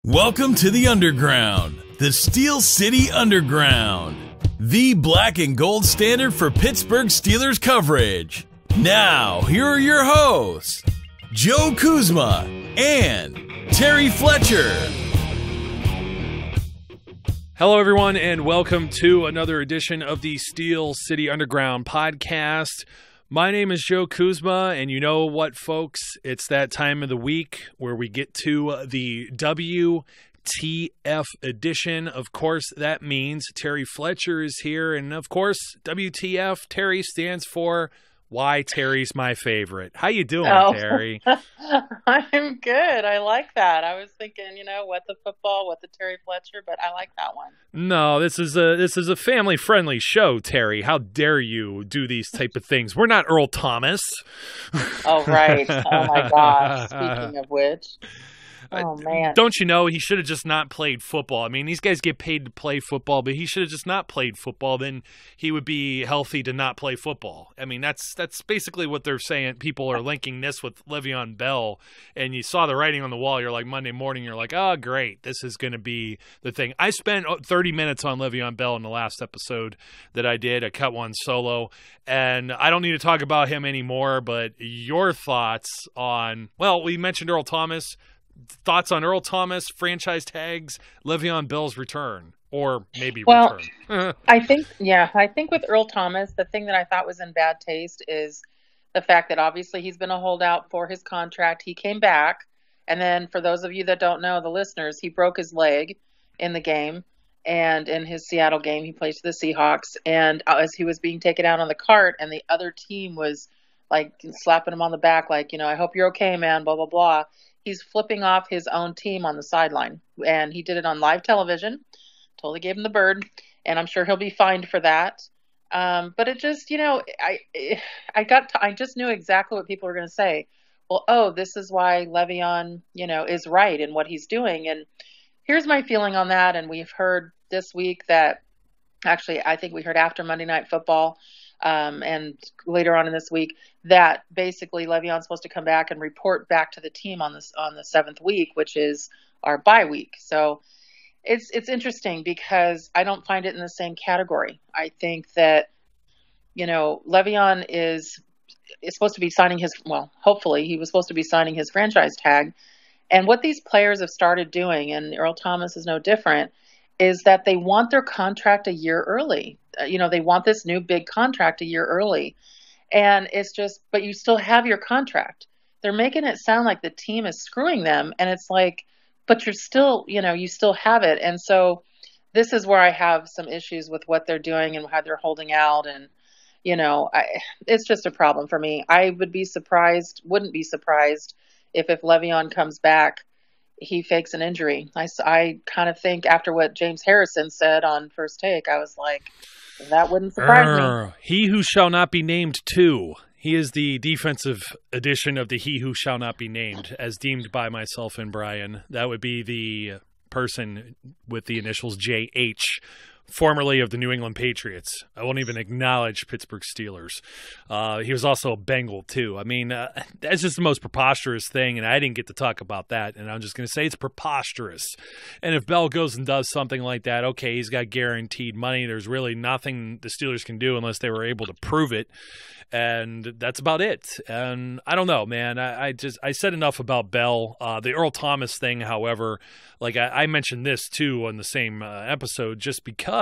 Welcome to the Underground, the Steel City Underground, the black and gold standard for Pittsburgh Steelers coverage. Now, here are your hosts, Joe Kuzma and Terry Fletcher. Hello, everyone, and welcome to another edition of the Steel City Underground podcast. My name is Joe Kuzma, and you know what, folks? It's that time of the week where we get to the WTF edition. Of course, that means Terry Fletcher is here, and of course, WTF, Terry stands for Why Terry's My Favorite. How you doing, Terry? I'm good. I like that. I was thinking, what the football, what the Terry Fletcher, but I like that one. No, this is a family-friendly show, Terry. How dare you do these type of things? We're not Earl Thomas. Oh, right. Oh, my gosh. Speaking of which. Oh, man. Don't you know he should have just not played football? I mean, these guys get paid to play football, but he should have just not played football. Then he would be healthy to not play football. I mean, that's basically what they're saying. People are linking this with LeVeon Bell, and you saw the writing on the wall. You're like, Monday morning, you're like, oh, great. This is going to be the thing. I spent 30 minutes on LeVeon Bell in the last episode that I did. I cut one solo, and I don't need to talk about him anymore, but your thoughts on, well, we mentioned Earl Thomas. Thoughts on Earl Thomas, franchise tags, LeVeon Bell's return, or maybe return. I think with Earl Thomas, the thing that I thought was in bad taste is the fact that obviously he's been a holdout for his contract. He came back, and then for those of you that don't know, the listeners, he broke his leg in the game, and in his Seattle game, he plays for the Seahawks, and as he was being taken out on the cart, and the other team was like slapping him on the back, like, I hope you're okay, man, blah, blah, blah. He's flipping off his own team on the sideline, and he did it on live television. Totally gave him the bird, and I'm sure he'll be fined for that. But it just, I just knew exactly what people were going to say. Well, this is why LeVeon, is right in what he's doing. And here's my feeling on that. And we've heard this week that, actually, I think we heard after Monday Night Football, and later on in this week, that basically LeVeon's supposed to come back and report back to the team on the seventh week, which is our bye week. So it's interesting because I don't find it in the same category. I think that, LeVeon is supposed to be signing hopefully he was supposed to be signing his franchise tag. And what these players have started doing, and Earl Thomas is no different, is that they want their contract a year early. They want this new big contract a year early. And it's just, but you still have your contract. They're making it sound like the team is screwing them. And it's like, but you're still, you still have it. And so this is where I have some issues with what they're doing and how they're holding out. And, it's just a problem for me. I wouldn't be surprised if LeVeon comes back, he fakes an injury. I kind of think after what James Harrison said on First Take, I was like, that wouldn't surprise me. He who shall not be named too. He is the defensive edition of the he who shall not be named, as deemed by myself and Brian. That would be the person with the initials JH, formerly of the New England Patriots. I won't even acknowledge Pittsburgh Steelers. He was also a Bengal, too. I mean, that's just the most preposterous thing, and I didn't get to talk about that, and I'm just going to say it's preposterous. And if Bell goes and does something like that, okay, he's got guaranteed money. There's really nothing the Steelers can do unless they were able to prove it, and that's about it. And I don't know, man. I said enough about Bell. The Earl Thomas thing, however, like I mentioned this, too, on the same episode, just because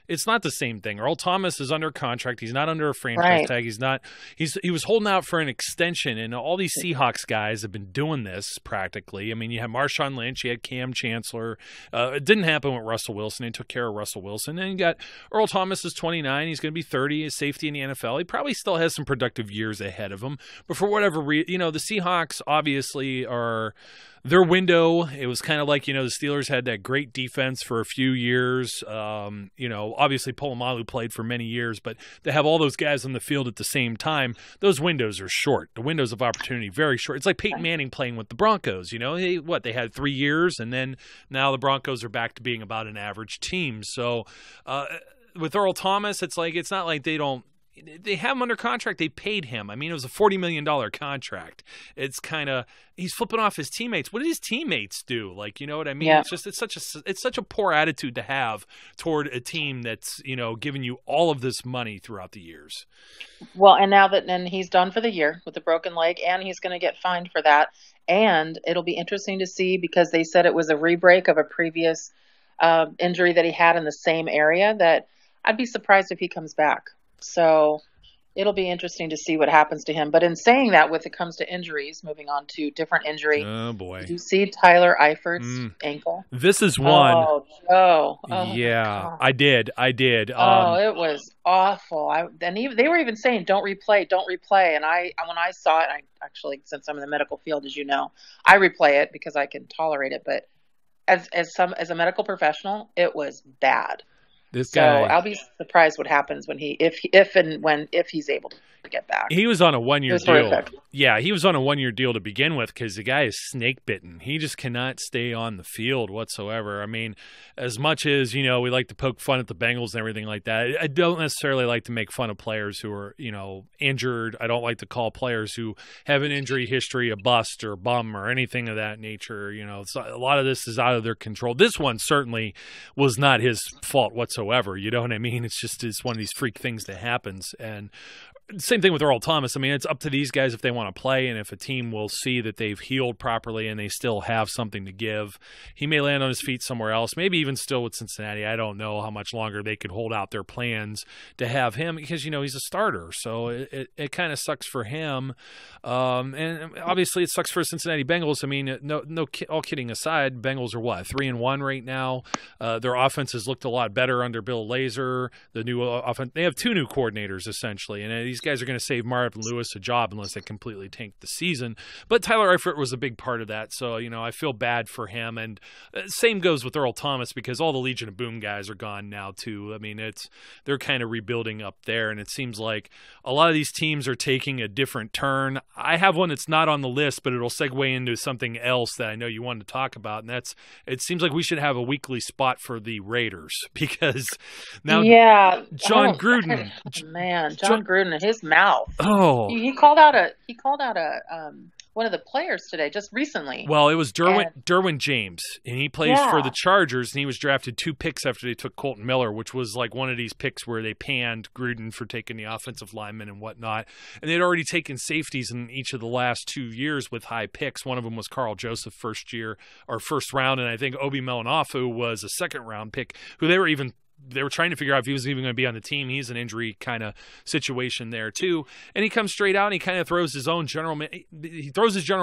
it's not the same thing. Earl Thomas is under contract. He's not under a franchise tag. He was holding out for an extension, and all these Seahawks guys have been doing this practically. I mean, you had Marshawn Lynch, you had Cam Chancellor. It didn't happen with Russell Wilson. They took care of Russell Wilson. And you got Earl Thomas is 29. He's going to be 30. He's safety in the NFL. He probably still has some productive years ahead of him. But for whatever reason, the Seahawks obviously are – their window, it was kind of like, the Steelers had that great defense for a few years. Obviously Polamalu played for many years, but to have all those guys on the field at the same time, those windows are short. The windows of opportunity, very short. It's like Peyton Manning playing with the Broncos. They had 3 years, and then now the Broncos are back to being about an average team. So with Earl Thomas, it's not like they don't they have him under contract. They paid him. I mean, it was a $40 million contract. It's kind of, he's flipping off his teammates. What did his teammates do? Like, you know what I mean? Yeah. It's such a poor attitude to have toward a team that's, you know, giving you all of this money throughout the years. Well, and now that he's done for the year with a broken leg, and he's going to get fined for that. And it'll be interesting to see, because they said it was a re-break of a previous injury that he had in the same area, that I'd be surprised if he comes back. So it'll be interesting to see what happens to him. But in saying that, when it comes to injuries, moving on to different injury. Oh, boy. Did you see Tyler Eifert's ankle? This is one. Oh, Joe. Oh, yeah, I did. It was awful. They were even saying, don't replay. And when I saw it, I actually, since I'm in the medical field, as you know, I replay it because I can tolerate it. But as a medical professional, it was bad. This guy, so I'll be surprised what happens when if he's able to get back. He was on a 1-year deal. Horrific. Yeah, he was on a 1-year deal to begin with, because the guy is snake bitten. He just cannot stay on the field whatsoever. I mean, as much as, you know, we like to poke fun at the Bengals and everything like that, I don't necessarily like to make fun of players who are, you know, injured. I don't like to call players who have an injury history a bust or a bum or anything of that nature. You know, a lot of this is out of their control. This one certainly was not his fault whatsoever. You know what I mean? It's one of these freak things that happens. And same thing with Earl Thomas. I mean, it's up to these guys if they want to play, and if a team will see that they've healed properly and they still have something to give. He may land on his feet somewhere else, maybe even still with Cincinnati. I don't know how much longer they could hold out their plans to have him, because, you know, he's a starter. So it kind of sucks for him. And obviously it sucks for Cincinnati Bengals. I mean, all kidding aside, Bengals are what, 3-1 right now? Their offense has looked a lot better under Bill Lazor. The new offense, they have 2 new coordinators essentially, and these guys are going to save Marvin Lewis a job unless they completely tank the season. But Tyler Eifert was a big part of that, so, you know, I feel bad for him. And same goes with Earl Thomas, because all the Legion of Boom guys are gone now too. I mean, they're kind of rebuilding up there, and it seems like a lot of these teams are taking a different turn. I have one that's not on the list, but it'll segue into something else that I know you wanted to talk about, and it seems like we should have a weekly spot for the Raiders, because now John Gruden. John Gruden, his mouth. Oh, he called out one of the players today, just recently. Well, it was Derwin James, and he plays for the Chargers, and he was drafted 2 picks after they took Colton Miller, which was like one of these picks where they panned Gruden for taking the offensive linemen and whatnot. And they'd already taken safeties in each of the last 2 years with high picks. One of them was Carl Joseph, first round, and I think Obi Melanofu was a second-round pick, who they were trying to figure out if he was even going to be on the team. He's an injury kind of situation there too. And he comes straight out and he kind of throws his general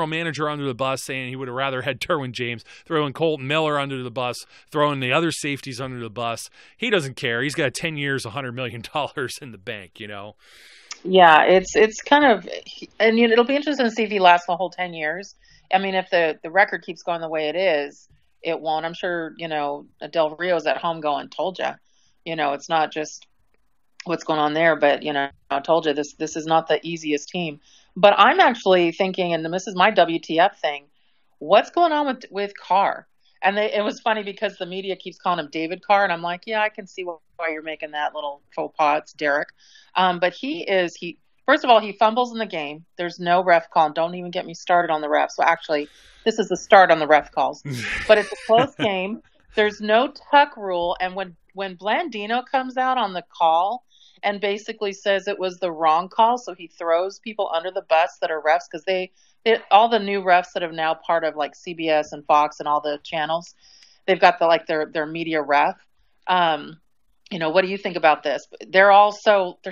manager under the bus, saying he would have rather had Derwin James, throwing Colton Miller under the bus, throwing the other safeties under the bus. He doesn't care. He's got 10 years, $100 million in the bank, you know? Yeah, it's kind of, and it'll be interesting to see if he lasts the whole 10 years. I mean, if the record keeps going the way it is, it won't. I'm sure, Del Rio's at home going, told you. It's not just what's going on there, but, I told you this is not the easiest team. But I'm actually thinking, and this is my WTF thing, what's going on with Carr? And it was funny because the media keeps calling him David Carr, and I'm like, yeah, I can see why you're making that little faux pas. It's Derek. But first of all, he fumbles in the game. There's no ref call. Don't even get me started on the refs. So actually, this is the start on the ref calls. But it's a close game. There's no tuck rule. And when Blandino comes out on the call and basically says it was the wrong call, so he throws people under the bus that are refs, because all the new refs that are now part of like CBS and Fox and all the channels, they've got their media ref. What do you think about this? They're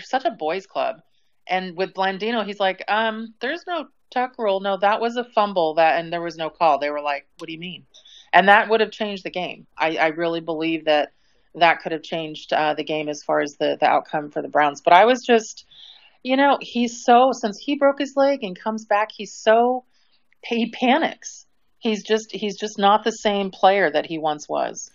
such a boys club. And with Blandino, he's like, there's no tuck rule. No, that was a fumble and there was no call. They were like, what do you mean? And that would have changed the game. I really believe that could have changed the game as far as the outcome for the Browns. But I was just, since he broke his leg and comes back, he panics. He's just not the same player that he once was.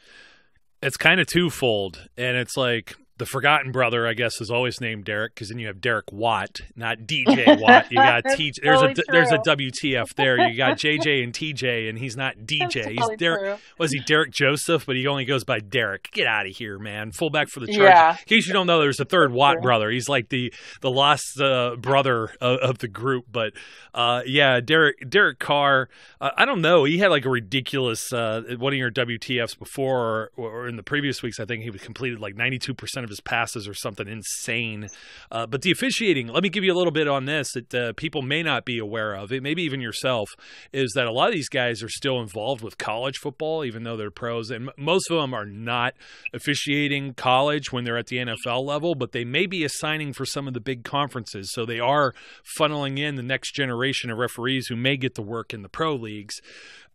It's kind of twofold. And it's like, The forgotten brother, I guess, is always named Derek, because then you have Derek Watt, not DJ Watt. You got TJ. There's a WTF there. You got JJ and TJ, and he's not DJ. He's Derek. True. Was he Derek Joseph? But he only goes by Derek. Get out of here, man. Fullback for the Chargers. Yeah. In case you don't know, there's a third Watt brother. He's like the lost brother of the group. But Derek Carr. I don't know. He had like a ridiculous one of your WTFs before, or in the previous weeks. I think he completed like 92% of his passes or something insane. But the officiating, let me give you a little bit on this that people may not be aware of, it maybe even yourself, is that a lot of these guys are still involved with college football, even though they're pros. And most of them are not officiating college when they're at the NFL level, but they may be assigning for some of the big conferences. So they are funneling in the next generation of referees who may get to work in the pro leagues.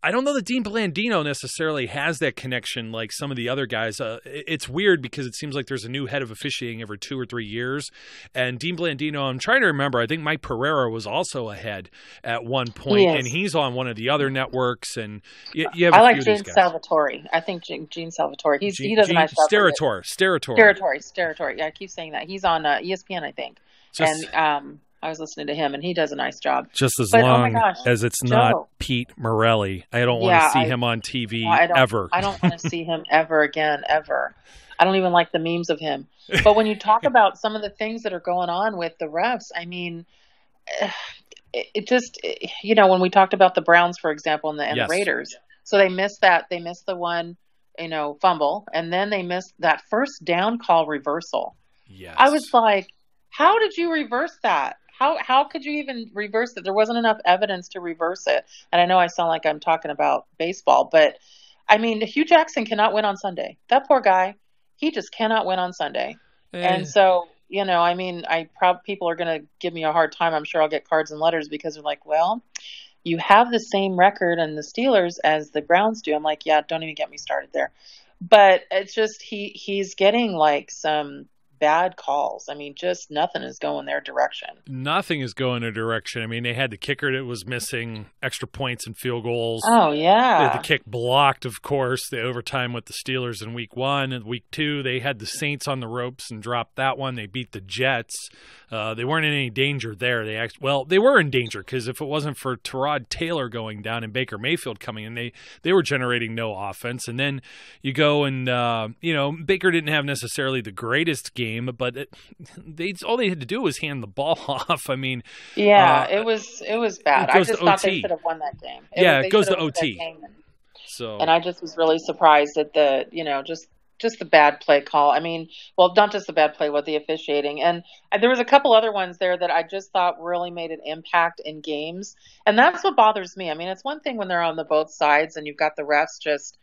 I don't know that Dean Blandino necessarily has that connection like some of the other guys. It's weird because it seems like there's a new head of officiating every 2 or 3 years. And Dean Blandino, I'm trying to remember, I think Mike Pereira was also a head at one point, and he's on one of the other networks. And you have I like Gene Salvatore. I think Gene Salvatore. He does a nice job. Steratore. Yeah, I keep saying that. He's on ESPN, I think. And I was listening to him, and he does a nice job. Just as long as it's not Pete Morelli. I don't want to see him on TV ever. I don't want to see him ever again, ever. I don't even like the memes of him. But when you talk about some of the things that are going on with the refs, I mean, it just, when we talked about the Browns, for example, and the Raiders, so they missed that. They missed the one, fumble, and then they missed that first down call reversal. Yes. I was like, how did you reverse that? How could you even reverse it? There wasn't enough evidence to reverse it. And I know I sound like I'm talking about baseball, but I mean, Hugh Jackson cannot win on Sunday. That poor guy, he just cannot win on Sunday. And so, people are going to give me a hard time. I'm sure I'll get cards and letters because they're like, well, you have the same record in the Steelers as the Browns do. I'm like, yeah, don't even get me started there. But it's just, he's getting like some bad calls. I mean, just nothing is going their direction. Nothing is going their direction. I mean, they had the kicker that was missing extra points and field goals. Oh, yeah. They had the kick blocked, of course, the overtime with the Steelers in week 1. And week 2, they had the Saints on the ropes and dropped that one. They beat the Jets. They weren't in any danger there. They were in danger because if it wasn't for Tyrod Taylor going down and Baker Mayfield coming in, they were generating no offense. And then you go and, Baker didn't have necessarily the greatest game, but all they had to do was hand the ball off. I mean, it was bad. I just thought they should have won that game. It goes to OT. And I just was really surprised at the, just the bad play call. I mean, well, not just the bad play, but the officiating. And there was a couple other ones there that I just thought really made an impact in games. And that's what bothers me. I mean, it's one thing when they're on the both sides and you've got the refs just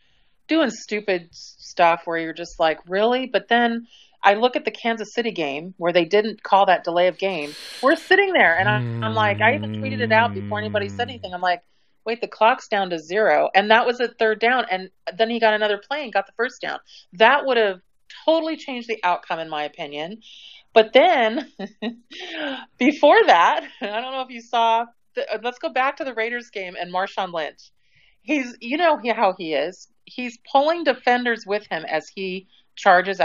doing stupid stuff where you're just like, really? But then I look at the Kansas City game where they didn't call that delay of game. We're sitting there, and I'm like, I even tweeted it out before anybody said anything. I'm like, wait, the clock's down to 0. And that was a third down. And then he got another play and got the first down. That would have totally changed the outcome, in my opinion. But then before that, I don't know if you saw, let's go back to the Raiders game and Marshawn Lynch. He's, how he is. He's pulling defenders with him as he charges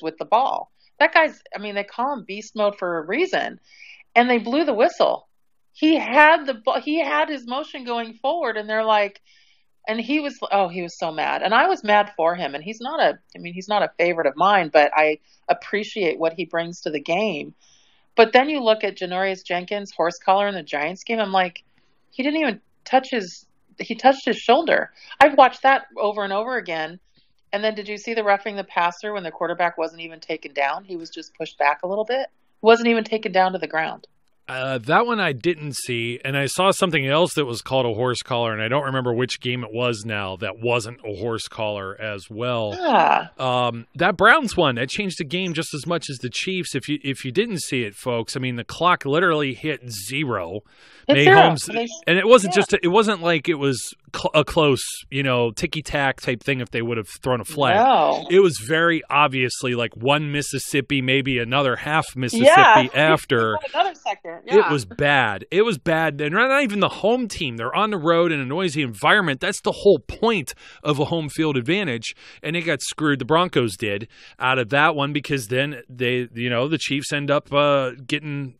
with the ball. That guy's, they call him beast mode for a reason. And they blew the whistle. He had his motion going forward, and they're like, and he was so mad. And I was mad for him. And he's not a favorite of mine, but I appreciate what he brings to the game. But then you look at Janoris Jenkins' horse collar in the Giants game. I'm like, he didn't even he touched his shoulder. I've watched that over and over again. And then did you see the roughing the passer when the quarterback wasn't even taken down? He was just pushed back a little bit. Wasn't even taken down to the ground. That one I didn't see, and I saw something else that was called a horse collar, and I don't remember which game it was now that wasn't a horse collar as well. That Browns one, that changed the game just as much as the Chiefs. If you didn't see it, folks, the clock literally hit 0. Mahomes, and it wasn't it wasn't like it was a close, ticky-tack type thing if they would have thrown a flag. No. It was very obviously like one Mississippi, maybe another half Mississippi after. Another second. environment. Yeah. It was bad. It was bad. And not even the home team. They're on the road in a noisy environment. That's the whole point of a home field advantage. And they got screwed. The Broncos did out of that one because then the Chiefs end up getting,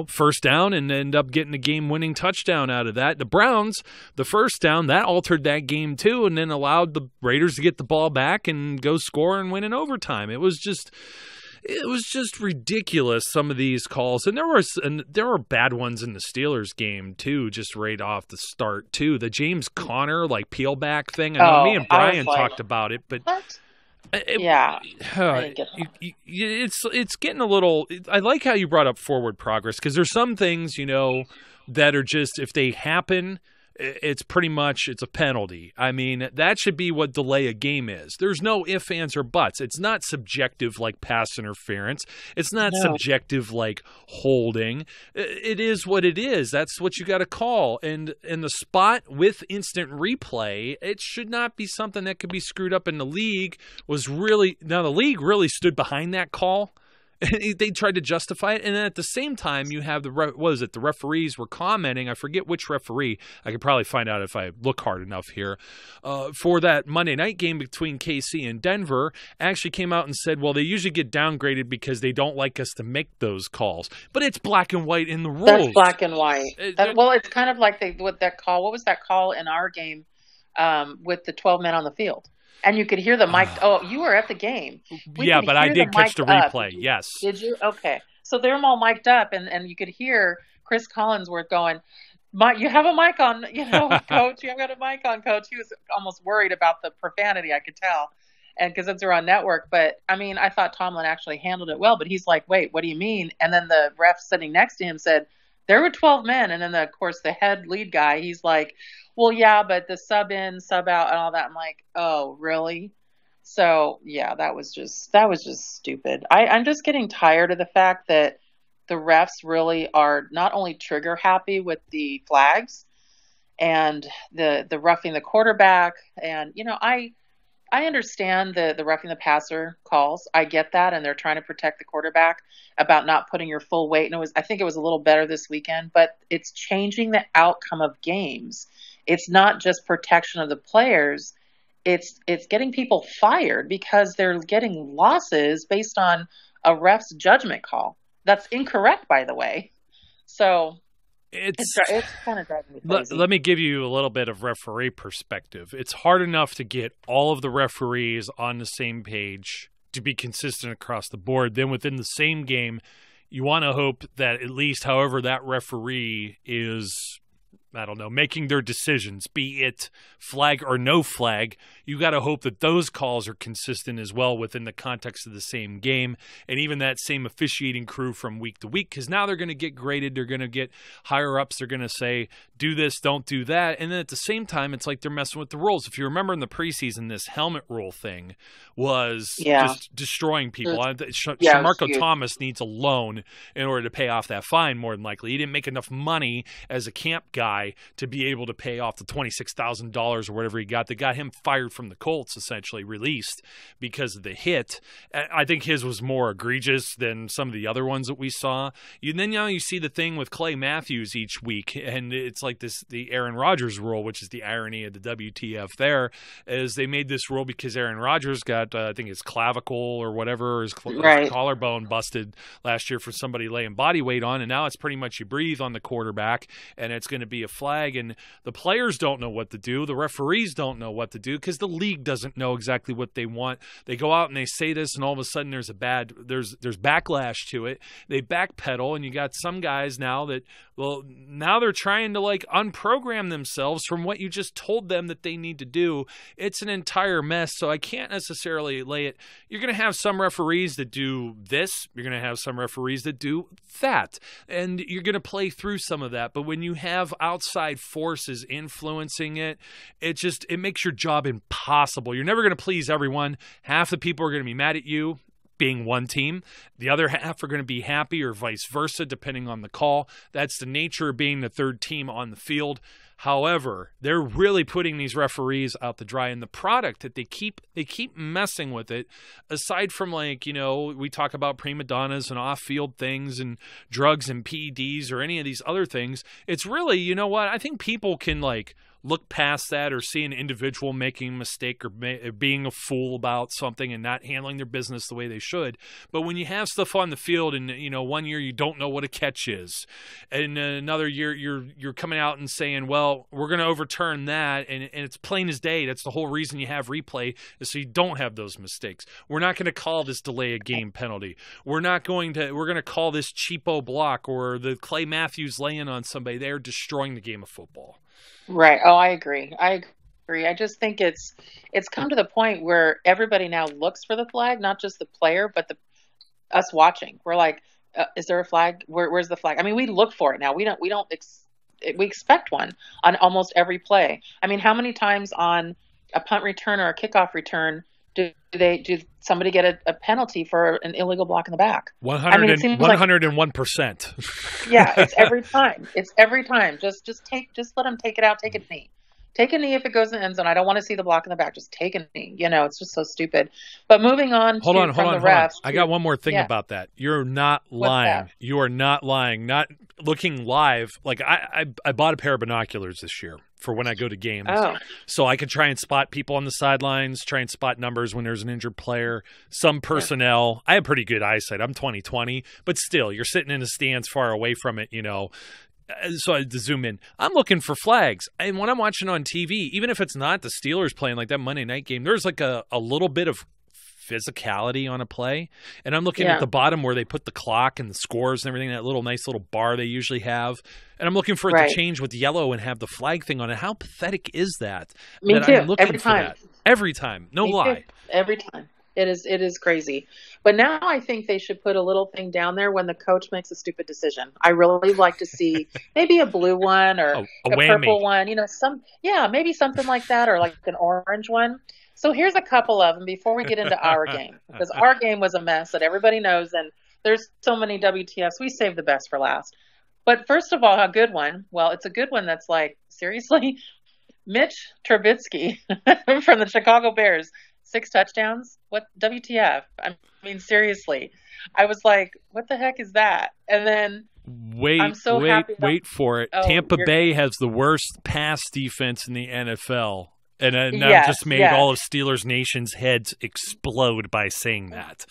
first down and end up getting a game-winning touchdown out of that. The Browns, the first down, that altered that game too and then allowed the Raiders to get the ball back and go score and win in overtime. It was just ridiculous, some of these calls. And there were bad ones in the Steelers game too, just right off the start too. The James Conner peel back thing. I know me and Brian talked about it, but what? It's getting a little. I like how you brought up forward progress because there's some things that are just, if they happen, it's pretty much, it's a penalty. I mean, that should be what delay a game is. There's no ifs, ands, or buts. It's not subjective like pass interference. It's not subjective like holding. It is what it is. That's what you got to call. And in the spot with instant replay, it should not be something that could be screwed up. And the league the league really stood behind that call. They tried to justify it, and then at the same time, you have the referees were commenting. I forget which referee. I could probably find out if I look hard enough here. For that Monday night game between KC and Denver, actually came out and said, well, they usually get downgraded because they don't like us to make those calls. But it's black and white in the rules. That's black and white. It's kind of like with that call. What was that call in our game with the 12 men on the field? And you could hear the mic. Oh, you were at the game. But I did catch the replay. Yes. Did you? Okay. So they're all mic'd up, and you could hear Chris Collinsworth going, you have a mic on, Coach. You have got a mic on, Coach. He was almost worried about the profanity, I could tell, and because they're on network. But, I mean, I thought Tomlin actually handled it well. But he's like, wait, what do you mean? And then the ref sitting next to him said, there were 12 men. And then, of course, the head lead guy, he's like, well, yeah, but the sub in, sub out, and all that. I'm like, oh, really? So, yeah, that was just stupid. I'm just getting tired of the fact that the refs really are not only trigger happy with the flags and the roughing the quarterback. And, I understand the roughing the passer calls. I get that, and they're trying to protect the quarterback about not putting your full weight. And I think it was a little better this weekend, but it's changing the outcome of games. It's not just protection of the players. It's getting people fired because they're getting losses based on a ref's judgment call. That's incorrect, by the way. So it's kind of driving me crazy. Let me give you a little bit of referee perspective. It's hard enough to get all of the referees on the same page to be consistent across the board. Then within the same game, you want to hope that at least however that referee is, I don't know, making their decisions, be it flag or no flag, you got to hope that those calls are consistent as well within the context of the same game and even that same officiating crew from week to week, because now they're going to get graded, they're going to get higher ups, they're going to say, do this, don't do that, and then at the same time, it's like they're messing with the rules. If you remember in the preseason, this helmet rule thing was just destroying people. Earl Thomas needs a loan in order to pay off that fine, more than likely. He didn't make enough money as a camp guy to be able to pay off the $26,000 or whatever he got that got him fired from the Colts, essentially released because of the hit. I think his was more egregious than some of the other ones that we saw. Then you see the thing with Clay Matthews each week, and it's like the Aaron Rodgers rule, which is the irony of the WTF there, is they made this rule because Aaron Rodgers got, I think his clavicle or whatever, his collarbone busted last year for somebody laying body weight on, and now it's pretty much you breathe on the quarterback, and it's going to be a flag, and the players don't know what to do. The referees don't know what to do because the league doesn't know exactly what they want. They go out and they say this, and all of a sudden there's backlash to it. They backpedal, and you got some guys now that, now they're trying to unprogram themselves from what you just told them that they need to do. It's an entire mess, so I can't necessarily lay it. You're going to have some referees that do this. You're going to have some referees that do that, and you're going to play through some of that. But when you have outside forces influencing it, it makes your job impossible. You're never going to please everyone. Half the people are going to be mad at you, being one team. The other half are going to be happy, or vice versa, depending on the call. That's the nature of being the third team on the field. However, they're really putting these referees out to dry, and the product that they keep messing with it. Aside from, like, you know, we talk about prima donnas and off-field things and drugs and PEDs or any of these other things. It's really, you know what? I think people can, like, look past that or see an individual making a mistake or being a fool about something and not handling their business the way they should. But when you have stuff on the field and, you know, one year you don't know what a catch is, and another year you're coming out and saying, well, we're going to overturn that, and it's plain as day. That's the whole reason you have replay, is so you don't have those mistakes. We're not going to call this delay a game penalty. We're going to call this cheapo block or the Clay Matthews laying on somebody. They're destroying the game of football. Right. Oh, I agree. I just think it's come to the point where everybody now looks for the flag, not just the player, but us watching. We're like, is there a flag? Where's the flag? I mean, we look for it now. We expect one on almost every play. I mean, how many times on a punt return or a kickoff return do somebody get a penalty for an illegal block in the back? 101%. Yeah, it's every time. It's every time. Just let them take it out. Take a knee. Take a knee if it goes in the end zone. I don't want to see the block in the back. Just take a knee. You know, it's just so stupid. But moving on from the refs. I got one more thing about that. You're not lying. You are not lying. Not looking live. Like I bought a pair of binoculars this year for when I go to games. Oh. So I could try and spot people on the sidelines, try and spot numbers when there's an injured player, some personnel. I have pretty good eyesight. I'm 20/20, but still, you're sitting in the stands far away from it, you know. So I had to zoom in. I'm looking for flags. And when I'm watching on TV, even if it's not the Steelers playing like that Monday night game, there's like a little bit of physicality on a play. And I'm looking at the bottom where they put the clock and the scores and everything, that little nice little bar they usually have. And I'm looking for it to change with yellow and have the flag thing on it. How pathetic is that? Me too. I'm looking Every for time. that. Every time. No lie. Too. Every time. It is crazy. But now I think they should put a little thing down there when the coach makes a stupid decision. I really like to see maybe a blue one or a purple one, you know, maybe something like that, or like an orange one. So here's a couple of them before we get into our game, because our game was a mess that everybody knows, and there's so many WTFs. We saved the best for last. But first of all, a good one. Well, it's a good one that's like, seriously, Mitch Trubisky from the Chicago Bears. 6 touchdowns? What? WTF? I mean, seriously. I was like, what the heck is that? And then I'm so happy. Wait for it. Tampa Bay has the worst pass defense in the NFL. And I've just made all of Steelers Nation's heads explode by saying that.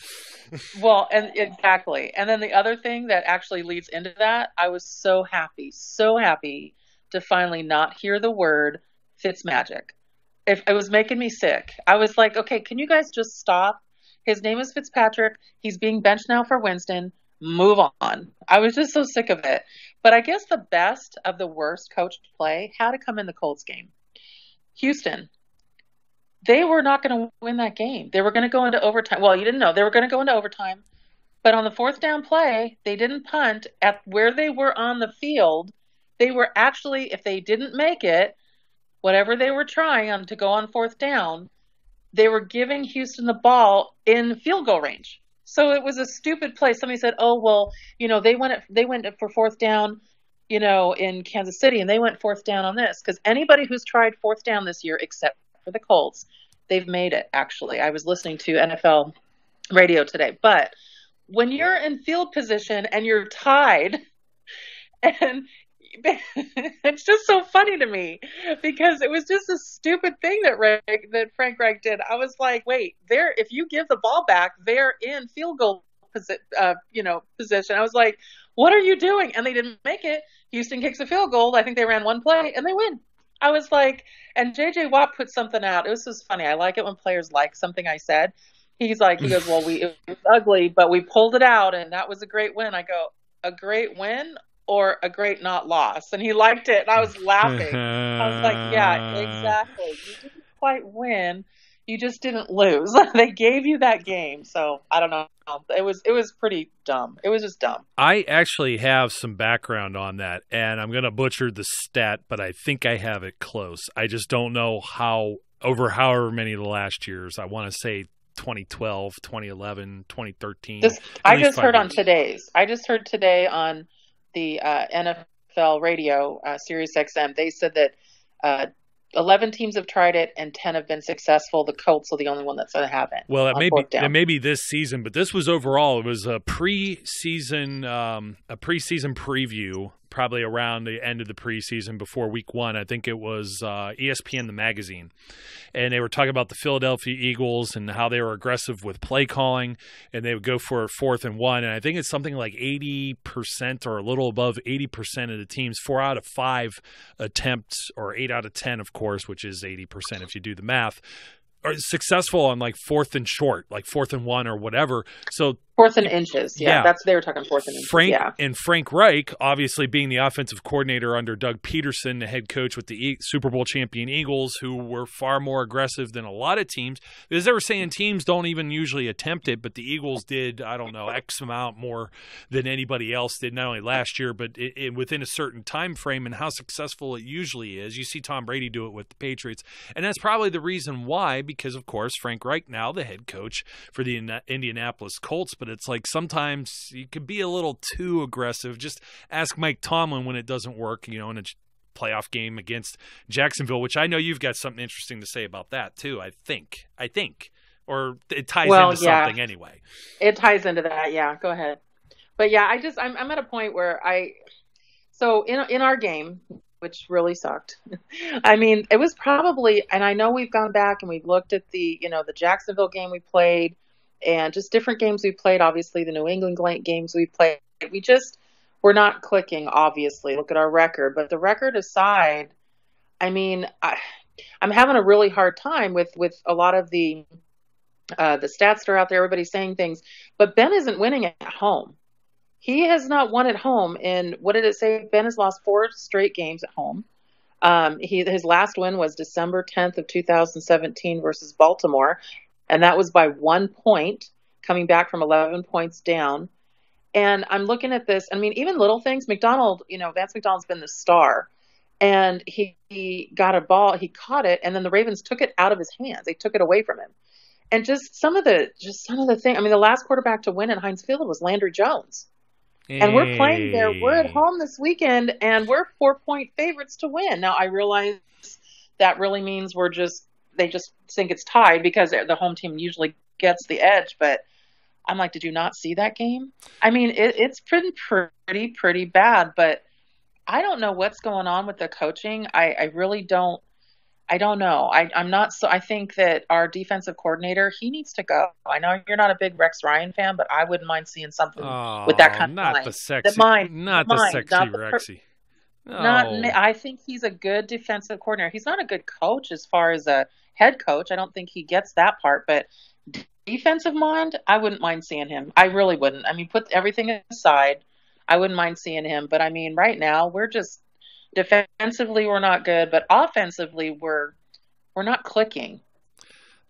Well, and exactly. And then the other thing that actually leads into that, I was so happy to finally not hear the word Fitzmagic. It was making me sick. I was like, okay, can you guys just stop? His name is Fitzpatrick. He's being benched now for Winston. Move on. I was just so sick of it. But I guess the best of the worst coached play had to come in the Colts game. Houston, they were not going to win that game. They were going to go into overtime. Well, you didn't know. They were going to go into overtime. But on the 4th down play, they didn't punt. At where they were on the field, they were actually, if they didn't make it, whatever they were trying on to go on 4th down, they were giving Houston the ball in field goal range. So it was a stupid play. Somebody said, oh, well, you know, they went for 4th down, you know, in Kansas City, and they went 4th down on this. Because anybody who's tried 4th down this year, except for the Colts, they've made it, actually. I was listening to NFL radio today. But when you're in field position and you're tied, and it's just so funny to me because it was just a stupid thing that Frank Reich did. I was like, wait, if you give the ball back, they're in field goal position. I was like, what are you doing? And they didn't make it. Houston kicks a field goal. I think they ran one play and they win. I was like, and JJ Watt put something out. It was just funny. I like it when players like something I said. He goes, well, it was ugly, but we pulled it out and that was a great win. I go, a great win or a great not loss? And he liked it. And I was laughing. I was like, yeah, exactly. You didn't quite win. You just didn't lose. They gave you that game. So I don't know. It was pretty dumb. It was just dumb. I actually have some background on that, and I'm going to butcher the stat, but I think I have it close. I just don't know however many of the last years. I want to say 2012, 2011, 2013. I just heard on today's. I just heard today on the NFL NFL radio, Sirius XM, they said that 11 teams have tried it and 10 have been successful. The Colts are the only one that's going to have it. Well, it may be this season, but this was overall. It was a preseason preview, probably around the end of the preseason before week 1. I think it was ESPN, the magazine. And they were talking about the Philadelphia Eagles and how they were aggressive with play calling, and they would go for a 4th and 1. And I think it's something like 80% or a little above 80% of the teams, 4 out of 5 attempts, or 8 out of 10, of course, which is 80% if you do the math, are successful on like 4th and short, like 4th and 1 or whatever. So 4th and inches. Yeah. They were talking 4th and inches. Frank Reich, obviously being the offensive coordinator under Doug Peterson, the head coach with the Super Bowl champion Eagles, who were far more aggressive than a lot of teams. Because they were saying teams don't even usually attempt it, but the Eagles did, I don't know, X amount more than anybody else did, not only last year, but within a certain time frame, and how successful it usually is. You see Tom Brady do it with the Patriots. And that's probably the reason why, because, of course, Frank Reich, now the head coach for the Indianapolis Colts, but it's like sometimes you could be a little too aggressive. Just ask Mike Tomlin when it doesn't work, in a playoff game against Jacksonville, which I know you've got something interesting to say about that too. I think, or it ties into something anyway. It ties into that. Yeah, go ahead. But yeah, I'm at a point where so in our game, which really sucked. I mean, it was probably, and I know we've gone back and we've looked at the Jacksonville game we played, and just different games we played, obviously the New England games we played. We're not clicking, obviously. Look at our record. But the record aside, I mean, I'm having a really hard time with a lot of the stats that are out there. Everybody's saying things. But Ben isn't winning at home. He has not won at home in, what did it say? Ben has lost 4 straight games at home. His last win was December 10th of 2017 versus Baltimore. And that was by 1 point, coming back from 11 points down. And I'm looking at this. I mean, even little things. Vance McDonald's been the star. And he got a ball. He caught it. And then the Ravens took it out of his hands. They took it away from him. And just some of the things. I mean, the last quarterback to win at Heinz Field was Landry Jones. And we're playing there. We're at home this weekend, and we're 4-point favorites to win. Now, I realize that really means they just think it's tied because the home team usually gets the edge. But I'm like, did you not see that game? I mean, it's been pretty bad. But I don't know what's going on with the coaching. I really don't. I don't know. I'm not so. I think that our defensive coordinator, he needs to go. I know you're not a big Rex Ryan fan, but I wouldn't mind seeing something with that kind of not line. The sexy, not the sexy Rexy. I think he's a good defensive coordinator. He's not a good coach as far as a head coach. I don't think he gets that part. But defensive mind, I wouldn't mind seeing him. I really wouldn't. I mean, put everything aside, I wouldn't mind seeing him. But I mean, right now we're just. Defensively, we're not good, but offensively, we're not clicking.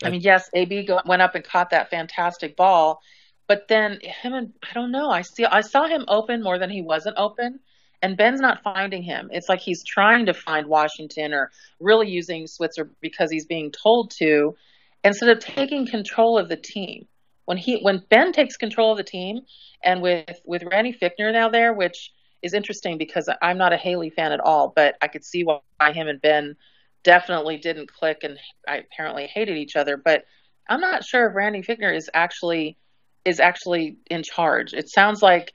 I mean, yes, AB went up and caught that fantastic ball, but then I don't know. I saw him open more than he wasn't open, and Ben's not finding him. It's like he's trying to find Washington or really using Switzer because he's being told to, instead of taking control of the team. When Ben takes control of the team, and with Randy Fichtner now there, which is interesting because I'm not a Haley fan at all, but I could see why him and Ben definitely didn't click and I apparently hated each other. But I'm not sure if Randy Fichtner is actually in charge. It sounds like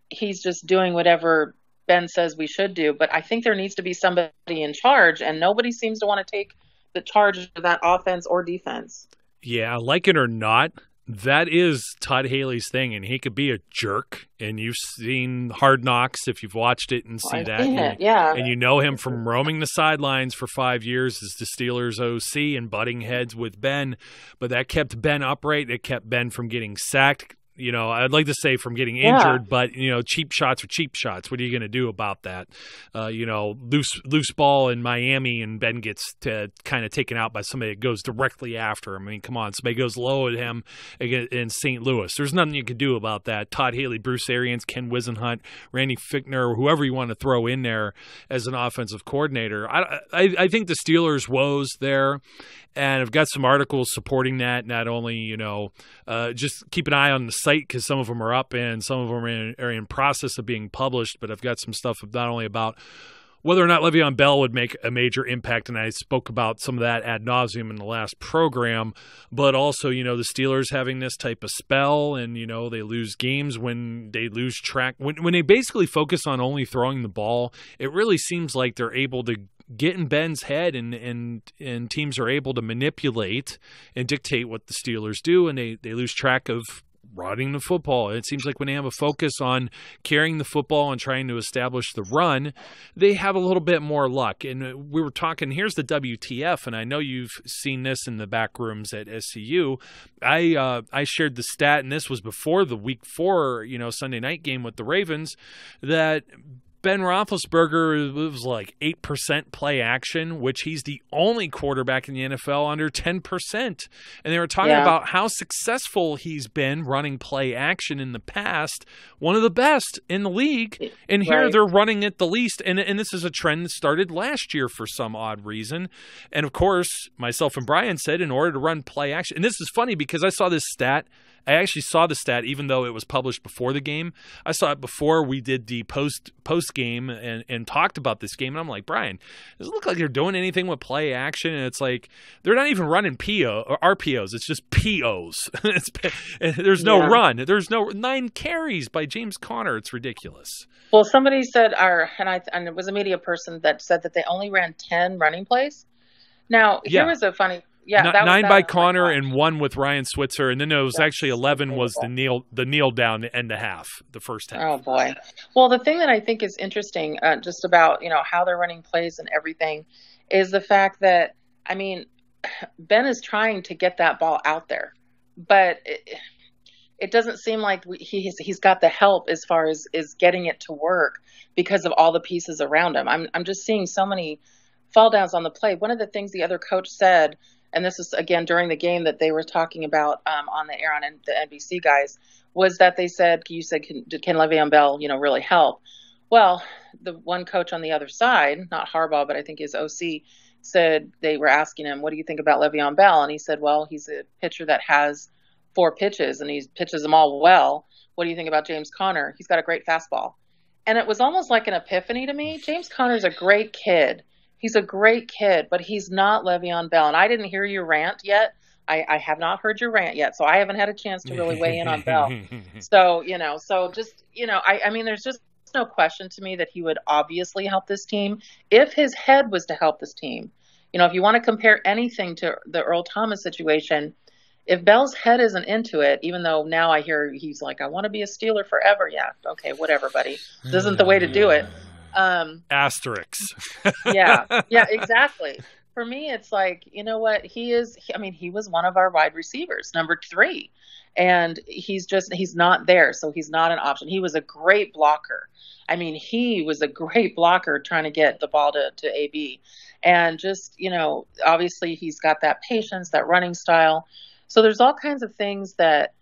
he's just doing whatever Ben says we should do, but I think there needs to be somebody in charge, and nobody seems to want to take the charge of that offense or defense. Yeah, like it or not, that is Todd Haley's thing, and he could be a jerk. And you've seen Hard Knocks if you've watched it and see that. Yeah. And you know him from roaming the sidelines for 5 years as the Steelers OC and butting heads with Ben. But that kept Ben upright. It kept Ben from getting sacked. I'd like to say from getting injured, but, cheap shots are cheap shots. What are you going to do about that? Loose ball in Miami and Ben gets kind of taken out by somebody that goes directly after him. I mean, come on, somebody goes low at him in St. Louis. There's nothing you can do about that. Todd Haley, Bruce Arians, Ken Wisenhunt, Randy Fichtner, or whoever you want to throw in there as an offensive coordinator. I think the Steelers' woes there, and I've got some articles supporting that. Not only, just keep an eye on the site. site because some of them are up and some of them are in process of being published. But I've got some stuff not only about whether or not LeVeon Bell would make a major impact, and I spoke about some of that ad nauseum in the last program, but also, the Steelers having this type of spell, and, they lose games when they lose track. When they basically focus on only throwing the ball, it really seems like they're able to get in Ben's head, and teams are able to manipulate and dictate what the Steelers do, and they lose track of running the football. It seems like when they have a focus on carrying the football and trying to establish the run, they have a little bit more luck. And we were talking, here's the WTF, and I know you've seen this in the back rooms at SCU. I shared the stat, and this was before the Week 4, Sunday night game with the Ravens, that Ben Roethlisberger was like 8% play action, which he's the only quarterback in the NFL under 10%. And they were talking about how successful he's been running play action in the past, one of the best in the league. And here they're running it the least. And this is a trend that started last year for some odd reason. And of course, myself and Brian said in order to run play action, and this is funny because I saw this stat. I actually saw the stat, even though it was published before the game. I saw it before we did the post game and talked about this game. And I'm like, Brian, does it look like they're doing anything with play action? And it's like they're not even running PO or RPOs. It's just POs. There's no run. There's no 9 carries by James Conner. It's ridiculous. Well, somebody said, and it was a media person that said that they only ran 10 running plays. Now, here was a funny. Yeah, that 9 by Connor and 1 with Ryan Switzer, and then it was actually 11 was the kneel down the end of half, the first half. Oh boy! Well, the thing that I think is interesting, just about how they're running plays and everything, is the fact that Ben is trying to get that ball out there, but it doesn't seem like he's got the help as far as getting it to work because of all the pieces around him. I'm just seeing so many fall downs on the play. One of the things the other coach said. And this is, again, during the game that they were talking about on the air on the NBC guys, was that they said, can LeVeon Bell, really help? Well, the one coach on the other side, not Harbaugh, but I think his OC, said they were asking him, what do you think about LeVeon Bell? And he said, well, he's a pitcher that has 4 pitches, and he pitches them all well. What do you think about James Conner? He's got a great fastball. And it was almost like an epiphany to me. James Conner's a great kid. He's a great kid, but he's not Le'Veon Bell. And I didn't hear your rant yet. I have not heard your rant yet, so I haven't had a chance to really weigh in on Bell. So, there's just no question to me that he would obviously help this team if his head was to help this team. If you want to compare anything to the Earl Thomas situation, if Bell's head isn't into it, even though now I hear he's like, I want to be a Steeler forever. Yeah, okay, whatever, buddy. This isn't the way to do it. Asterisks. yeah, exactly. For me, it's like, you know what? He was one of our wide receivers, number 3, and he's not there. So he's not an option. He was a great blocker. He was a great blocker trying to get the ball to AB, and just, obviously he's got that patience, that running style. So there's all kinds of things that,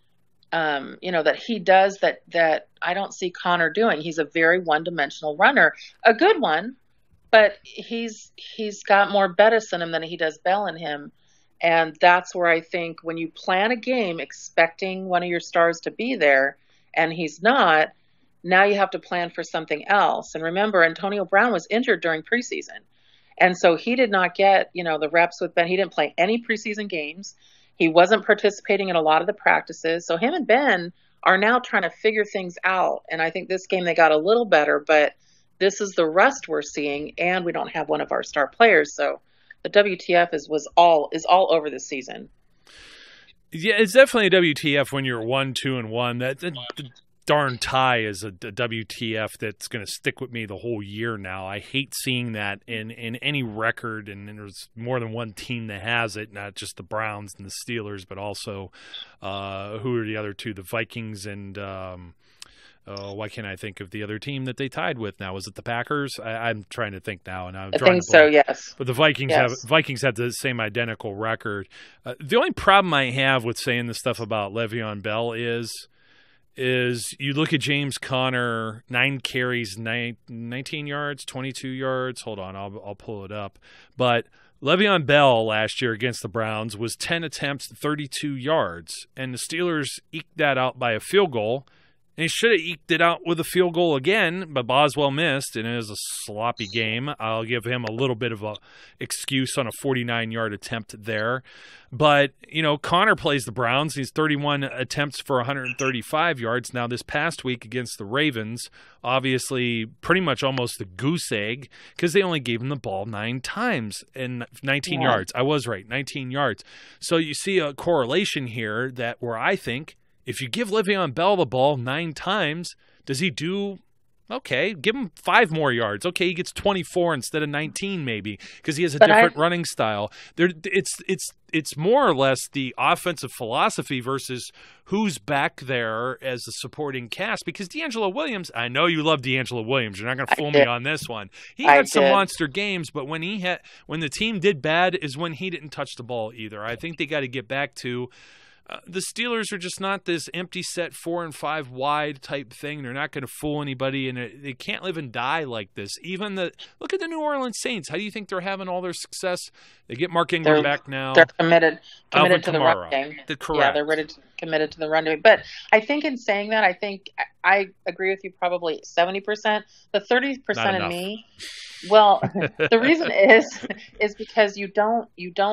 that he does that I don't see Connor doing. He's a very one-dimensional runner, a good one, but he's got more Bettis in him than he does Bell in him. And that's where I think when you plan a game expecting one of your stars to be there and he's not, now you have to plan for something else. And remember, Antonio Brown was injured during preseason. And so he did not get, the reps with Ben. He didn't play any preseason games. He wasn't participating in a lot of the practices. So him and Ben are now trying to figure things out. And I think this game they got a little better, but this is the rust we're seeing, and we don't have one of our star players. So the WTF is all over this season. Yeah, it's definitely a WTF when you're 1-2-1. The darn tie is a WTF that's going to stick with me the whole year now. I hate seeing that in any record, and there's more than one team that has it, not just the Browns and the Steelers, but also who are the other two, the Vikings and why can't I think of the other team that they tied with now? Was it the Packers? I'm trying to think now, and I think so. Yes, but the Vikings have the same identical record. The only problem I have with saying the stuff about Le'Veon Bell is you look at James Conner, 9 carries, 19 yards, 22 yards. Hold on, I'll pull it up. But LeVeon Bell last year against the Browns was 10 attempts, 32 yards, and the Steelers eked that out by a field goal. And he should have eked it out with a field goal again, but Boswell missed, and it was a sloppy game. I'll give him a little bit of a excuse on a 49-yard attempt there. But, Connor plays the Browns. He's 31 attempts for 135 yards. Now, this past week against the Ravens, obviously pretty much almost a goose egg because they only gave him the ball 9 times and 19 yards. I was right, 19 yards. So you see a correlation here where I think if you give Le'Veon Bell the ball 9 times, does he do okay? Give him 5 more yards. Okay, he gets 24 instead of 19 maybe because he has a different running style. It's more or less the offensive philosophy versus who's back there as a supporting cast. Because D'Angelo Williams, I know you love D'Angelo Williams. You're not going to fool me on this one. He had some monster games, but when the team did bad is when he didn't touch the ball either. I think they got to get back to. The Steelers are just not this empty set 4 and 5 wide type thing. They're not going to fool anybody, and they can't live and die like this. Look at the New Orleans Saints. How do you think they're having all their success? They get Mark Ingram back now. They're committed to the run game. Correct. Yeah, they're committed to the run game. But I think in saying that, I agree with you probably 70%. The 30% in me. Well, the reason is because you don't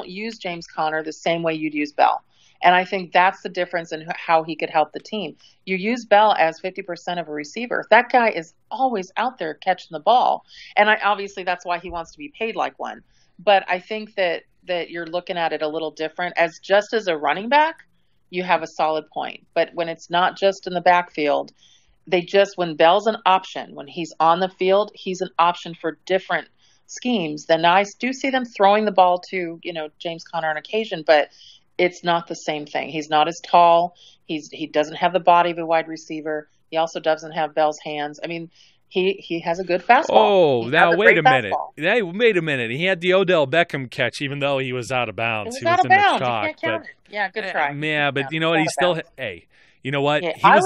use James Conner the same way you'd use Bell. And I think that's the difference in how he could help the team. You use Bell as 50% of a receiver. That guy is always out there catching the ball. And obviously that's why he wants to be paid like one. But I think that you're looking at it a little different. As a running back, you have a solid point. But when it's not just in the backfield, when Bell's an option, when he's on the field, he's an option for different schemes. Then I do see them throwing the ball to, James Conner on occasion, but it's not the same thing. He's not as tall. He doesn't have the body of a wide receiver. He also doesn't have Bell's hands. I mean, he has a good fastball. Oh, now wait a minute. Wait a minute. He had the Odell Beckham catch, even though he was out of bounds. He was out of bounds. You can't count it. Yeah, good try. Yeah, but you know what? He still. Hey, you know what? Yeah, I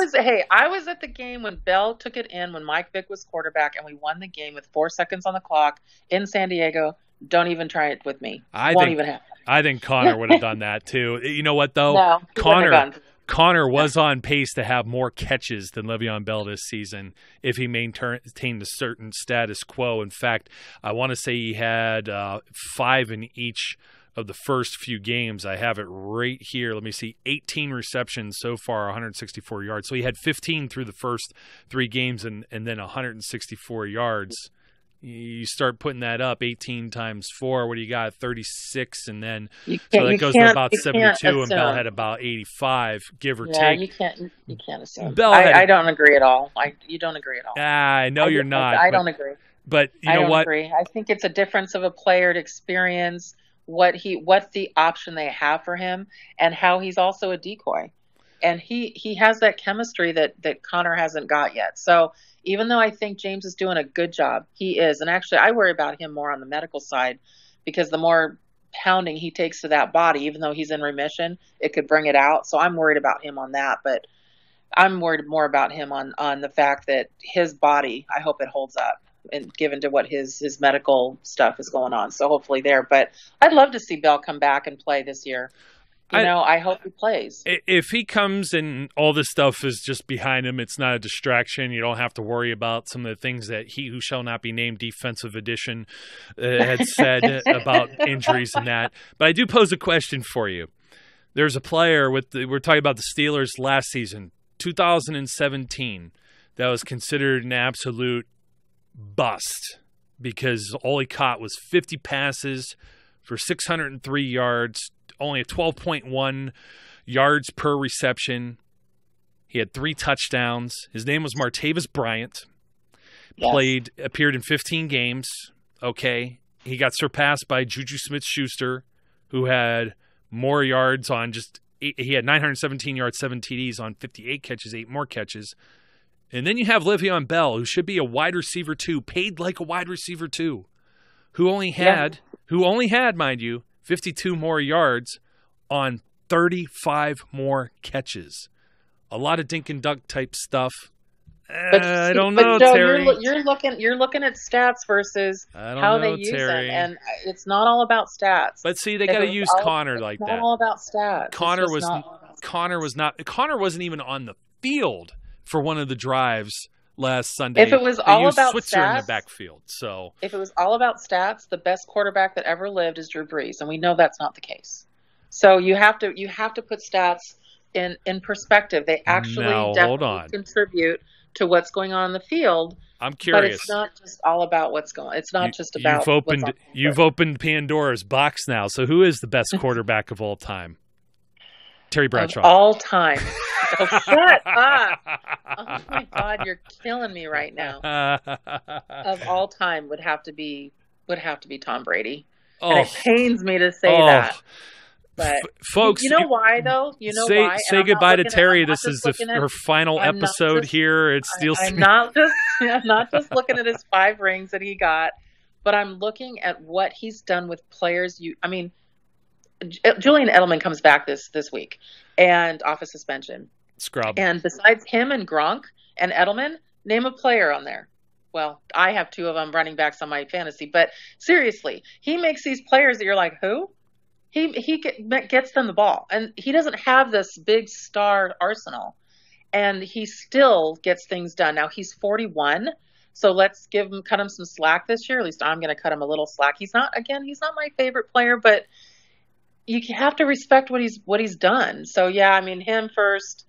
was at the game when Bell took it in when Mike Vick was quarterback, and we won the game with 4 seconds on the clock in San Diego. Don't even try it with me. Won't even happen. I think Connor would have done that too. You know what though? No, Connor was on pace to have more catches than Le'Veon Bell this season if he maintained a certain status quo. In fact, I want to say he had 5 in each of the first few games. I have it right here. Let me see. 18 receptions so far, 164 yards. So he had 15 through the first 3 games and then 164 yards. You start putting that up, 18 times 4. What do you got? 36, and then so that goes to about 72, and Bell had about 85, give or take. Yeah, you can't assume. I don't agree at all. You don't agree at all. I know you're not. I don't agree. But you know what? Agree. I think it's a difference of a player to experience what's the option they have for him, and how he's also a decoy, and he has that chemistry that Connor hasn't got yet. So. Even though I think James is doing a good job, he is. And actually, I worry about him more on the medical side because the more pounding he takes to that body, even though he's in remission, it could bring it out. So I'm worried about him on that. But I'm worried more about him on the fact that his body, I hope it holds up, and given to what his medical stuff is going on. So hopefully there. But I'd love to see Bell come back and play this year. I hope he plays. If he comes and all this stuff is just behind him, it's not a distraction. You don't have to worry about some of the things that he who shall not be named defensive edition had said about injuries and that. But I do pose a question for you. There's a player we're talking about the Steelers last season, 2017, that was considered an absolute bust because all he caught was 50 passes for 603 yards, only a 12.1 yards per reception. He had 3 touchdowns. His name was Martavis Bryant. Yes. Appeared in 15 games. Okay. He got surpassed by Juju Smith-Schuster, who had more yards on he had 917 yards, 7 TDs on 58 catches, 8 more catches. And then you have Le'Veon Bell, who should be a wide receiver too, paid like a wide receiver too, who only had, mind you, 52 more yards on 35 more catches. A lot of dink and dunk type stuff. I don't know, Joe, Terry. you're looking at stats versus how they use Terry. them, and it's not all about stats. But see, they got to use Connor like that. It's not all about stats. Connor wasn't even on the field for one of the drives last Sunday. If it was all about Switzer stats in the backfield, so if it was all about stats, the best quarterback that ever lived is Drew Brees, and we know that's not the case. So you have to put stats in perspective. They actually definitely contribute to what's going on in the field. I'm curious. But it's not just all about what's going. It's not just about. You've opened Pandora's box now. So who is the best quarterback of all time? Terry Bradshaw. Of all time. Oh, shut up! Oh my God, you're killing me right now. Of all time would have to be Tom Brady. And it pains me to say that. But folks, you know why though? You know why? Say goodbye to Terry. This is her final episode here. It's Steel City. I'm not just looking at his 5 rings that he got, but I'm looking at what he's done with players. Julian Edelman comes back this week and off a suspension. Scrub. And besides him and Gronk and Edelman, name a player on there. Well, I have 2 of them running backs on my fantasy, but seriously, he makes these players that you're like, who? He gets them the ball, and he doesn't have this big star arsenal, and he still gets things done. Now he's 41, so let's cut him some slack this year. At least I'm going to cut him a little slack. He's not my favorite player, but you have to respect what he's done. So yeah, I mean him first,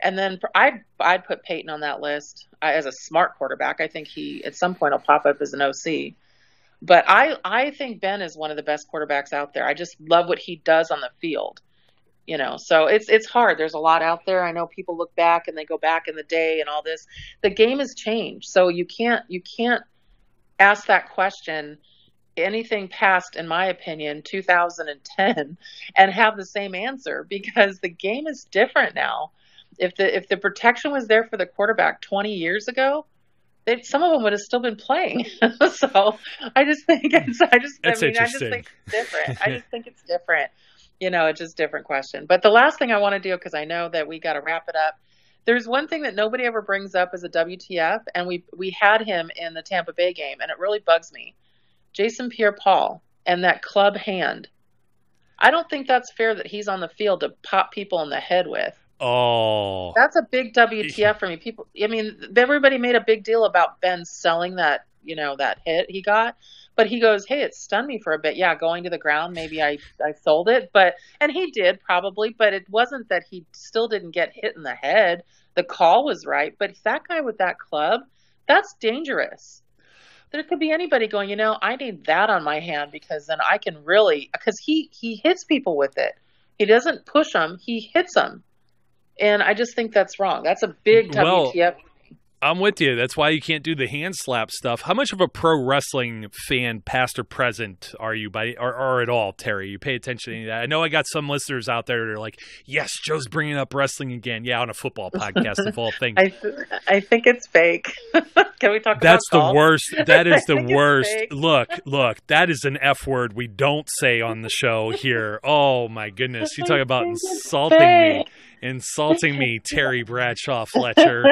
and then I'd put Peyton on that list as a smart quarterback. I think he at some point will pop up as an OC. But I think Ben is one of the best quarterbacks out there. I just love what he does on the field, So it's hard. There's a lot out there. I know people look back and they go back in the day and all this. The game has changed, so you can't ask that question anything past, in my opinion, 2010 and have the same answer, because the game is different now. If the protection was there for the quarterback 20 years ago, some of them would have still been playing. So I just think it's different. I just think it's different. It's just a different question. But the last thing I want to do, because I know that we got to wrap it up. There's one thing that nobody ever brings up as a WTF, and we had him in the Tampa Bay game, and it really bugs me. Jason Pierre-Paul and that club hand. I don't think that's fair that he's on the field to pop people in the head with. Oh, that's a big WTF for me. Everybody made a big deal about Ben selling that hit he got, but he goes, hey, it stunned me for a bit. Yeah, going to the ground, maybe I sold it, and he did probably, but it wasn't that he still didn't get hit in the head. The call was right, but that guy with that club, that's dangerous. There could be anybody going, I need that on my hand, because then I can really, because he hits people with it. He doesn't push them, he hits them. And I just think that's wrong. That's a big WTF. I'm with you. That's why you can't do the hand slap stuff. How much of a pro wrestling fan, past or present, are you or at all, Terry? You pay attention to any of that? I know I got some listeners out there that are like, yes, Joe's bringing up wrestling again. Yeah, on a football podcast of all things. I think it's fake. Can we talk That's about the worst. That is the worst. Look, that is an F word we don't say on the show here. Oh, my goodness. You talk about insulting me, Terry Bradshaw Fletcher.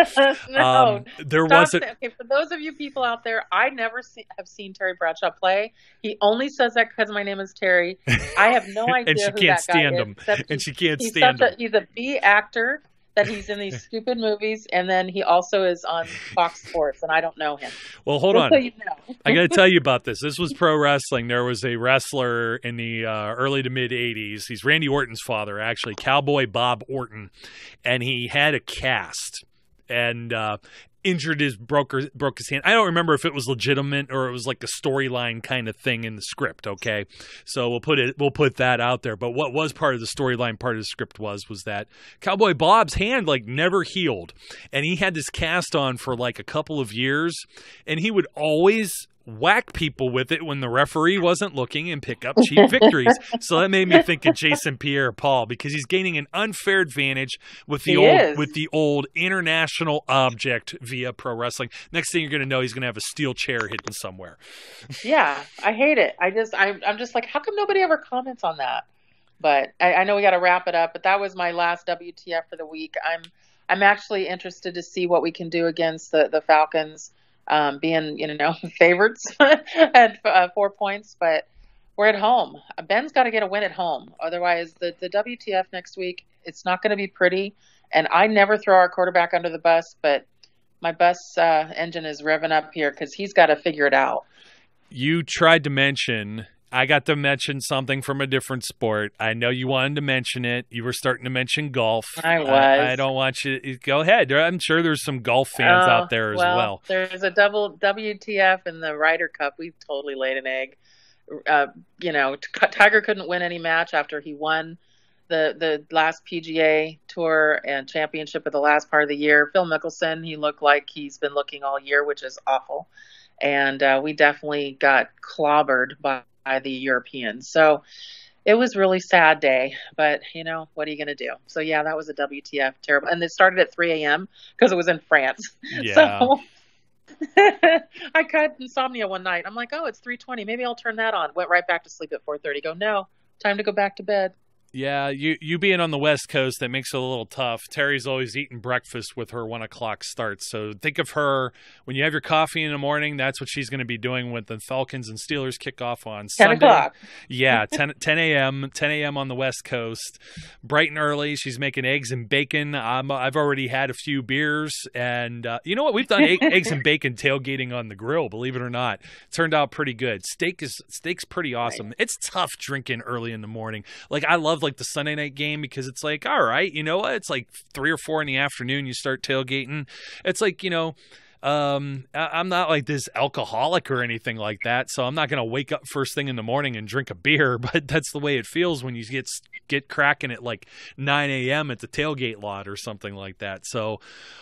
No, there wasn't. Okay, for those of you people out there, I never have seen Terry Bradshaw play. He only says that because my name is Terry. I have no idea and she who can't that stand guy him. is. And she can't stand him. He's a B actor. That he's in these stupid movies, and then he also is on Fox Sports, and I don't know him. Well, hold on. So you know. I got to tell you about this. This was pro wrestling. There was a wrestler in the early to mid 80s. He's Randy Orton's father, actually, Cowboy Bob Orton, and he had a cast and broke his hand. I don't remember if it was legitimate or it was like a storyline kind of thing in the script. Okay, so we'll put that out there. But what was part of the storyline, part of the script was that Cowboy Bob's hand never healed, and he had this cast on for like a couple of years, and he would always whack people with it when the referee wasn't looking and pick up cheap victories. So that made me think of Jason Pierre-Paul, because he's gaining an unfair advantage with the old international object via pro wrestling. Next thing you're going to know, he's going to have a steel chair hidden somewhere. Yeah, I hate it. I'm just like, how come nobody ever comments on that? But I know we got to wrap it up, but that was my last WTF for the week. I'm actually interested to see what we can do against the Falcons, being, favorites at 4 points, but we're at home. Ben's got to get a win at home. Otherwise, the WTF next week, it's not going to be pretty. And I never throw our quarterback under the bus, but my bus engine is revving up here because he's got to figure it out. You tried to mention, I got to mention something from a different sport. I know you wanted to mention it. You were starting to mention golf. I was. I don't want you to go ahead. I'm sure there's some golf fans out there as well. There's a double WTF in the Ryder Cup. We've totally laid an egg. Tiger couldn't win any match after he won the last PGA Tour and championship of the last part of the year. Phil Mickelson, he looked like he's been looking all year, which is awful. And we definitely got clobbered by the Europeans. So it was really sad day, but what are you going to do? So yeah, that was a WTF, terrible. And it started at 3 a.m. because it was in France. Yeah. So I had insomnia one night. I'm like, oh, it's 3:20. Maybe I'll turn that on. Went right back to sleep at 4:30. Go, no, time to go back to bed. Yeah, you being on the West Coast, that makes it a little tough. Terry's always eating breakfast with her 1 o'clock start. So think of her, when you have your coffee in the morning, that's what she's going to be doing when the Falcons and Steelers kick off on 10 Sunday. o'clock. Yeah, 10 a.m. on the West Coast. Bright and early, she's making eggs and bacon. I've already had a few beers. And you know what? We've done eggs and bacon tailgating on the grill, believe it or not. It turned out pretty good. Steak's pretty awesome. Right. It's tough drinking early in the morning. Like, I love the Sunday night game because it's like, all right, you know what? It's like 3 or 4 in the afternoon. You start tailgating. It's like, I'm not like this alcoholic or anything like that, so I'm not going to wake up first thing in the morning and drink a beer, but that's the way it feels when you get cracking at like 9 a.m. at the tailgate lot or something like that. So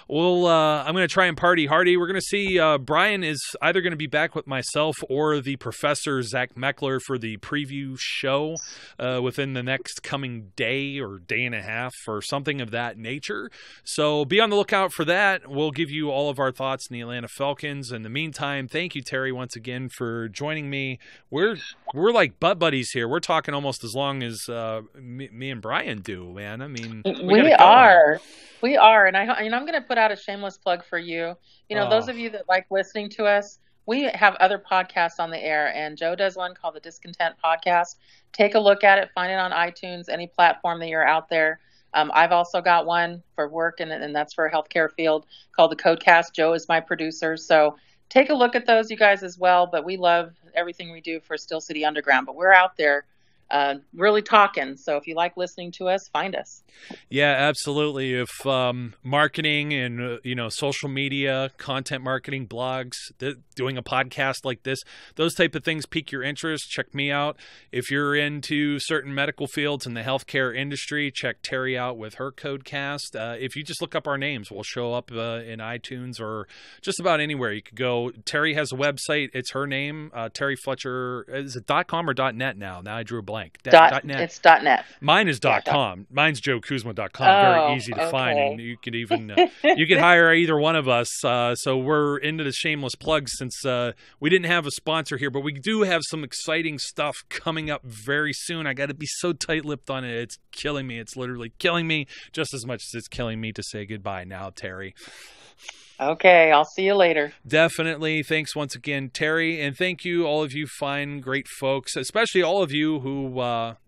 I'm going to try and party hardy. We're going to see Brian is either going to be back with myself or the professor, Zach Meckler, for the preview show within the next coming day or day and a half or something of that nature. So be on the lookout for that. We'll give you all of our thoughts in the Atlanta Falcons. In the meantime, thank you, Terry, once again for joining me. We're like butt buddies here. We're talking almost as long as me and Brian do, man. I mean, we are, and I'm going to put out a shameless plug for you. Those of you that like listening to us, we have other podcasts on the air, and Joe does one called the Discontent Podcast. Take a look at it. Find it on iTunes, any platform that you're out there. I've also got one for work, and that's for a healthcare field, called the Codecast. Joe is my producer. So take a look at those, you guys, as well. But we love everything we do for Steel City Underground. But we're out there really talking. So if you like listening to us, find us. Yeah, absolutely. If marketing and social media, content marketing, blogs, doing a podcast like this, those type of things pique your interest, check me out. If you're into certain medical fields in the healthcare industry, check Terry out with her Codecast. If you just look up our names, we'll show up in iTunes or just about anywhere you could go. Terry has a website. It's her name, Terry Fletcher. Is it .com or .net now? Now I drew a blank. .net. It's .net. Mine is .com. Mine's JoeKuzma.com. Very easy to find, and you could even you could hire either one of us. So we're into the shameless plugs since we didn't have a sponsor here, but we do have some exciting stuff coming up very soon. I got to be so tight-lipped on it. It's killing me. It's literally killing me just as much as it's killing me to say goodbye now, Terry. Okay, I'll see you later. Definitely. Thanks once again, Terry. And thank you, all of you fine, great folks, especially all of you who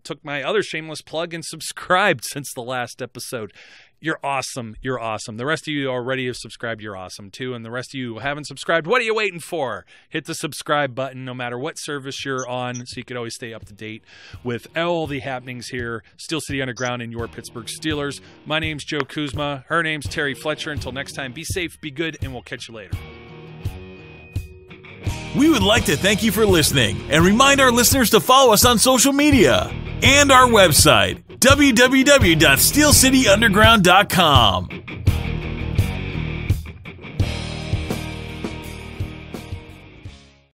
took my other shameless plug and subscribed since the last episode. You're awesome. You're awesome. The rest of you already have subscribed. You're awesome, too. And the rest of you who haven't subscribed, what are you waiting for? Hit the subscribe button no matter what service you're on so you can always stay up to date with all the happenings here. Steel City Underground and your Pittsburgh Steelers. My name's Joe Kuzma. Her name's Terry Fletcher. Until next time, be safe, be good, and we'll catch you later. We would like to thank you for listening and remind our listeners to follow us on social media and our website, www.steelcityunderground.com.